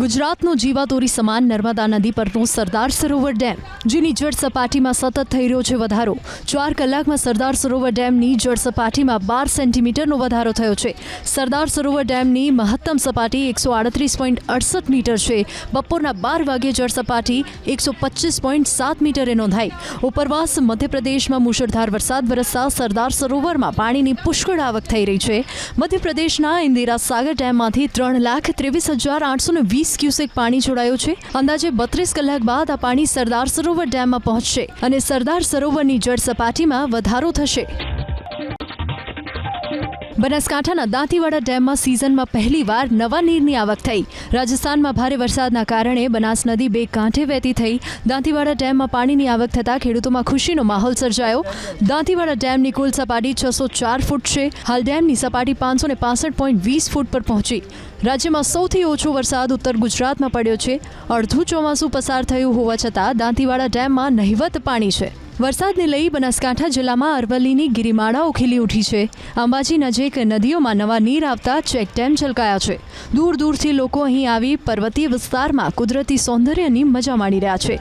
ગુજરાતનો જીવાદોરી સમાન નર્મદા નદી પરનો સરદાર સરોવર ડેમ, જેની જળ સપાટીમાં સતત થઈ રહ્યો છે વધારો। 4 કલાકમાં સરદાર સરોવર ડેમની જળ સપાટીમાં 12 સેન્ટીમીટરનો વધારો થયો છે। સરદાર સરોવર ડેમની મહત્તમ સપાટી 138.68 મીટર છે। બપોરના 12 વાગ્યે જળ સપાટી 125.7 મીટરે નોંધાઈ। ઉપરવાસ મધ્યપ્રદેશમાં મુશળધાર વરસાદ વરસતા સરદાર સરોવરમાં પાણીની પુષ્કળ આવક થઈ રહી છે। મધ્યપ્રદેશના ઇન્દિરા સાગર ડેમમાંથી 3,23,820 ક્યુસેક પાણી છોડાયું છે। અંદાજે 32 કલાક બાદ આ પાણી સરદાર સરોવર ડેમમાં પહોંચશે અને સરદાર સરોવરની જળ સપાટીમાં વધારો થશે। બનાસકાંઠાના દાંતીવાડા ડેમમાં સિઝનમાં પહેલીવાર નવા નીરની આવક થઈ। રાજસ્થાનમાં ભારે વરસાદના કારણે બનાસ નદી બે કાંઠે વહેતી થઈ। દાંતીવાડા ડેમમાં પાણીની આવક થતાં ખેડૂતોમાં ખુશીનો માહોલ સર્જાયો। દાંતીવાડા ડેમની કુલ સપાટી 604 ફૂટ છે। હાલ ડેમની સપાટી 565.20 ફૂટ પર પહોંચી। રાજ્યમાં સૌથી ઓછો વરસાદ ઉત્તર ગુજરાતમાં પડ્યો છે। અડધું ચોમાસું પસાર થયું હોવા છતાં દાંતીવાડા ડેમમાં નહિવત પાણી છે। વરસાદને લઈ બનાસકાંઠા જિલ્લામાં અરવલ્લીની ગિરિમાળાઓ ખીલી ઉઠી છે। અંબાજી નજીક નદીઓમાં નવા નીર આવતા ચેકડેમ છલકાયા છે। દૂર દૂરથી લોકો અહીં આવી પર્વતીય વિસ્તારમાં કુદરતી સૌંદર્યની મજા માણી રહ્યા છે।